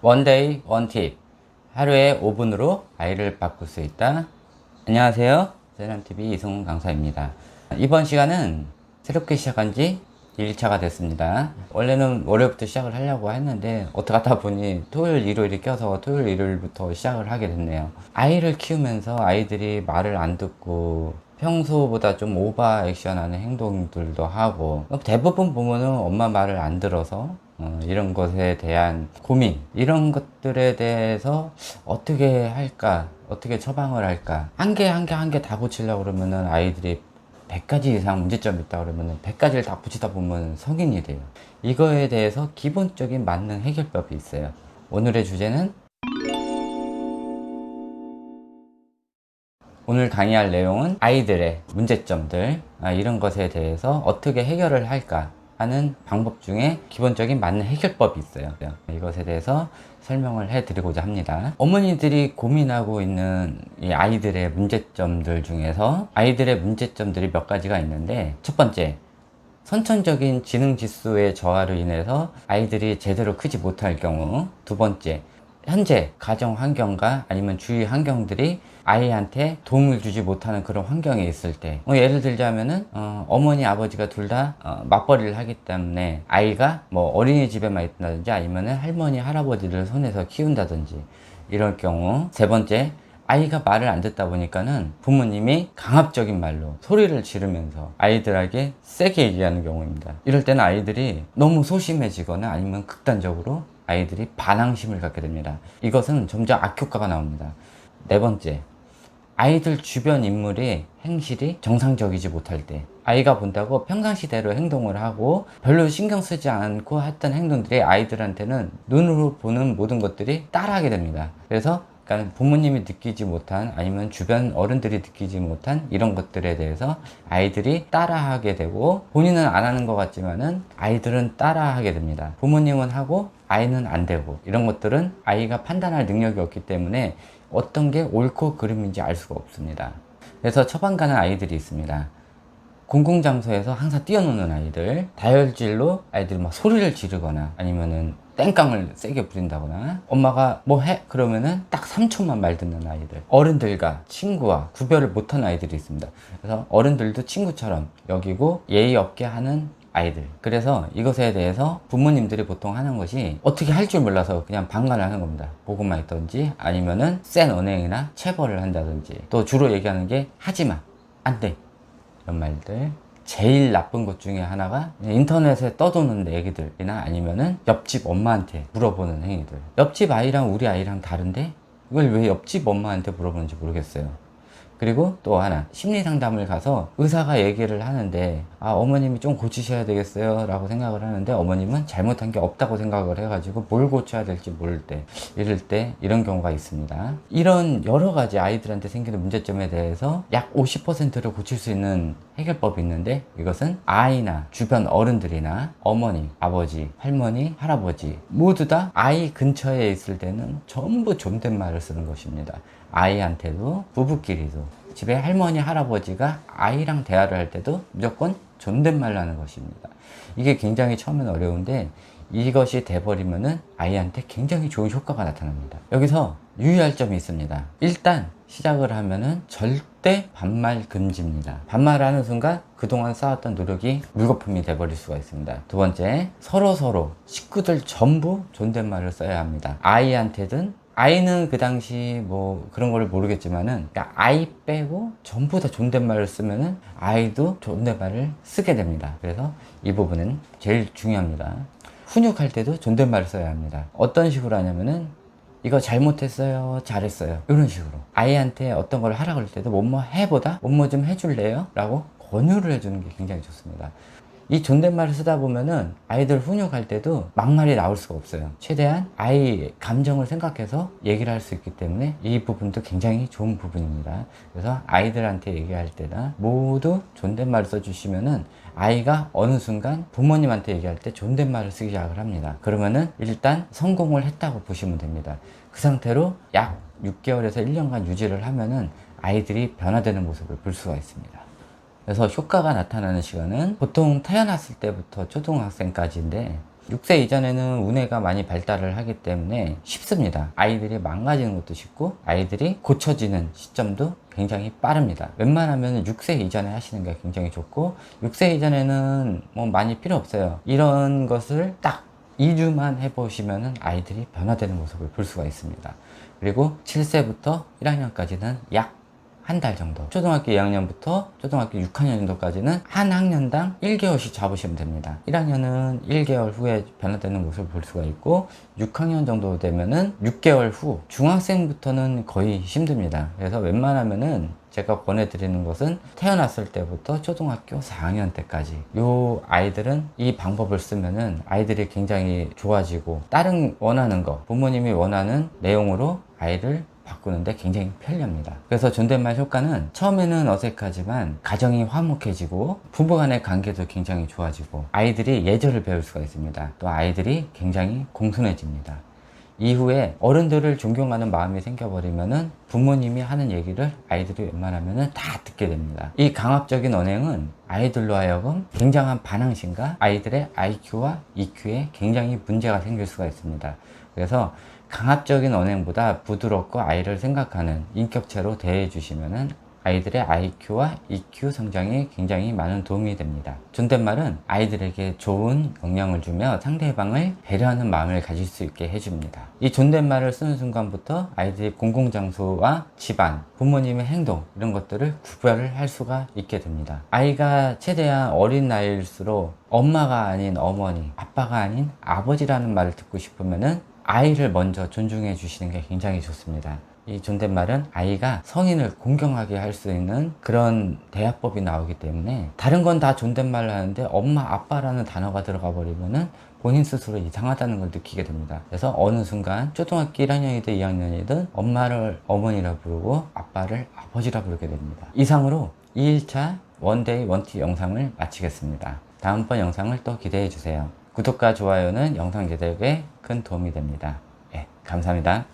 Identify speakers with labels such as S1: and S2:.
S1: 원데이 원팁, 하루에 5분으로 아이를 바꿀 수 있다. 안녕하세요, 세련TV 이승훈 강사입니다. 이번 시간은 새롭게 시작한 지 1차가 됐습니다. 원래는 월요일부터 시작을 하려고 했는데 어떻게 하다 보니 토요일 일요일이 껴서 토요일 일요일부터 시작을 하게 됐네요. 아이를 키우면서 아이들이 말을 안 듣고 평소보다 좀 오버 액션하는 행동들도 하고, 대부분 보면은 엄마 말을 안 들어서 이런 것에 대한 고민, 이런 것들에 대해서 어떻게 할까, 어떻게 처방을 할까, 한 개 한 개 다 고치려고 그러면은 아이들이 100가지 이상 문제점이 있다 그러면은 100가지를 다 붙이다 보면 성인이 돼요. 이거에 대해서 기본적인 맞는 해결법이 있어요. 오늘의 주제는, 오늘 강의할 내용은 아이들의 문제점들, 이런 것에 대해서 어떻게 해결을 할까 하는 방법 중에 기본적인 맞는 해결법이 있어요. 이것에 대해서 설명을 해 드리고자 합니다. 어머니들이 고민하고 있는 이 아이들의 문제점들 중에서 아이들의 문제점들이 몇 가지가 있는데, 첫 번째, 선천적인 지능 지수의 저하로 인해서 아이들이 제대로 크지 못할 경우. 두 번째, 현재 가정 환경과 아니면 주위 환경들이 아이한테 도움을 주지 못하는 그런 환경에 있을 때, 예를 들자면은 어머니 아버지가 둘 다 맞벌이를 하기 때문에 아이가 뭐 어린이집에만 있다든지 아니면은 할머니 할아버지를 손에서 키운다든지 이럴 경우. 세 번째, 아이가 말을 안 듣다 보니까는 부모님이 강압적인 말로 소리를 지르면서 아이들에게 세게 얘기하는 경우입니다. 이럴 때는 아이들이 너무 소심해지거나 아니면 극단적으로 아이들이 반항심을 갖게 됩니다. 이것은 점점 악효과가 나옵니다. 네 번째, 아이들 주변 인물의 행실이 정상적이지 못할 때, 아이가 본다고 평상시대로 행동을 하고 별로 신경 쓰지 않고 했던 행동들이 아이들한테는 눈으로 보는 모든 것들이 따라하게 됩니다. 그래서 부모님이 느끼지 못한 아니면 주변 어른들이 느끼지 못한 이런 것들에 대해서 아이들이 따라하게 되고, 본인은 안 하는 것 같지만은 아이들은 따라하게 됩니다. 부모님은 하고 아이는 안 되고, 이런 것들은 아이가 판단할 능력이 없기 때문에 어떤 게 옳고 그름인지 알 수가 없습니다. 그래서 처방가는 아이들이 있습니다. 공공장소에서 항상 뛰어노는 아이들, 다혈질로 아이들이 막 소리를 지르거나 아니면은 땡깡을 세게 부린다거나, 엄마가 뭐 해? 그러면은 딱 3초만 말 듣는 아이들, 어른들과 친구와 구별을 못하는 아이들이 있습니다. 그래서 어른들도 친구처럼 여기고 예의 없게 하는 아이들. 그래서 이것에 대해서 부모님들이 보통 하는 것이, 어떻게 할 줄 몰라서 그냥 방관을 하는 겁니다. 보고만 있던지 아니면은 센 언행이나 체벌을 한다든지. 또 주로 얘기하는 게 하지마, 안돼, 이런 말들. 제일 나쁜 것 중에 하나가 인터넷에 떠도는 얘기들이나 아니면은 옆집 엄마한테 물어보는 행위들. 옆집 아이랑 우리 아이랑 다른데 이걸 왜 옆집 엄마한테 물어보는지 모르겠어요. 그리고 또 하나, 심리 상담을 가서 의사가 얘기를 하는데, 어머님이 좀 고치셔야 되겠어요 라고 생각을 하는데, 어머님은 잘못한 게 없다고 생각을 해가지고 뭘 고쳐야 될지 모를 때, 이럴 때 이런 경우가 있습니다. 이런 여러 가지 아이들한테 생기는 문제점에 대해서 약 50%를 고칠 수 있는 해결법이 있는데, 이것은 아이나 주변 어른들이나 어머니, 아버지, 할머니, 할아버지 모두 다 아이 근처에 있을 때는 전부 존댓말을 쓰는 것입니다. 아이한테도, 부부끼리도, 집에 할머니 할아버지가 아이랑 대화를 할 때도 무조건 존댓말을 하는 것입니다. 이게 굉장히 처음엔 어려운데, 이것이 돼버리면은 아이한테 굉장히 좋은 효과가 나타납니다. 여기서 유의할 점이 있습니다. 일단 시작을 하면은 절대 반말 금지입니다. 반말하는 순간 그동안 쌓았던 노력이 물거품이 돼버릴 수가 있습니다. 두 번째, 서로 식구들 전부 존댓말을 써야 합니다. 아이한테든, 아이는 그 당시 뭐 그런 거를 모르겠지만은, 그러니까 아이 빼고 전부 다 존댓말을 쓰면은 아이도 존댓말을 쓰게 됩니다. 그래서 이 부분은 제일 중요합니다. 훈육할 때도 존댓말을 써야 합니다. 어떤 식으로 하냐면은, 이거 잘못했어요, 잘했어요, 이런 식으로. 아이한테 어떤 걸 하라 그럴 때도 뭐뭐 해보다 뭐뭐 좀 해줄래요? 라고 권유를 해주는 게 굉장히 좋습니다. 이 존댓말을 쓰다 보면은 아이들 훈육할 때도 막말이 나올 수가 없어요. 최대한 아이 감정을 생각해서 얘기를 할 수 있기 때문에 이 부분도 굉장히 좋은 부분입니다. 그래서 아이들한테 얘기할 때나 모두 존댓말을 써주시면은 아이가 어느 순간 부모님한테 얘기할 때 존댓말을 쓰기 시작을 합니다. 그러면은 일단 성공을 했다고 보시면 됩니다. 그 상태로 약 6개월에서 1년간 유지를 하면은 아이들이 변화되는 모습을 볼 수가 있습니다. 그래서 효과가 나타나는 시간은 보통 태어났을 때부터 초등학생까지인데, 6세 이전에는 우뇌가 많이 발달을 하기 때문에 쉽습니다. 아이들이 망가지는 것도 쉽고 아이들이 고쳐지는 시점도 굉장히 빠릅니다. 웬만하면 6세 이전에 하시는 게 굉장히 좋고 6세 이전에는 뭐 많이 필요 없어요. 이런 것을 딱 2주만 해보시면 아이들이 변화되는 모습을 볼 수가 있습니다. 그리고 7세부터 1학년까지는 약 한 달 정도, 초등학교 2학년부터 초등학교 6학년 정도까지는 한 학년당 1개월씩 잡으시면 됩니다. 1학년은 1개월 후에 변화되는 모습을 볼 수가 있고 6학년 정도 되면은 6개월 후, 중학생부터는 거의 힘듭니다. 그래서 웬만하면은 제가 권해드리는 것은 태어났을 때부터 초등학교 4학년 때까지 요 아이들은 이 방법을 쓰면은 아이들이 굉장히 좋아지고 다른 원하는 거, 부모님이 원하는 내용으로 아이를 바꾸는데 굉장히 편리합니다. 그래서 존댓말 효과는 처음에는 어색하지만 가정이 화목해지고 부부간의 관계도 굉장히 좋아지고 아이들이 예절을 배울 수가 있습니다. 또 아이들이 굉장히 공손해집니다. 이후에 어른들을 존경하는 마음이 생겨버리면은 부모님이 하는 얘기를 아이들이 웬만하면은 다 듣게 됩니다. 이 강압적인 언행은 아이들로 하여금 굉장한 반항심과 아이들의 IQ와 EQ에 굉장히 문제가 생길 수가 있습니다. 그래서 강압적인 언행보다 부드럽고 아이를 생각하는 인격체로 대해 주시면은 아이들의 IQ와 EQ 성장에 굉장히 많은 도움이 됩니다. 존댓말은 아이들에게 좋은 영향을 주며 상대방을 배려하는 마음을 가질 수 있게 해줍니다. 이 존댓말을 쓰는 순간부터 아이들이 공공장소와 집안, 부모님의 행동 이런 것들을 구별을 할 수가 있게 됩니다. 아이가 최대한 어린 나이일수록 엄마가 아닌 어머니, 아빠가 아닌 아버지라는 말을 듣고 싶으면은 아이를 먼저 존중해 주시는 게 굉장히 좋습니다. 이 존댓말은 아이가 성인을 공경하게 할 수 있는 그런 대화법이 나오기 때문에 다른 건 다 존댓말을 하는데 엄마, 아빠라는 단어가 들어가 버리면은 본인 스스로 이상하다는 걸 느끼게 됩니다. 그래서 어느 순간 초등학교 1학년이든 2학년이든 엄마를 어머니라 부르고 아빠를 아버지라 부르게 됩니다. 이상으로 2일차 원데이 원티 영상을 마치겠습니다. 다음번 영상을 또 기대해 주세요. 구독과 좋아요는 영상 제작에 큰 도움이 됩니다. 네, 감사합니다.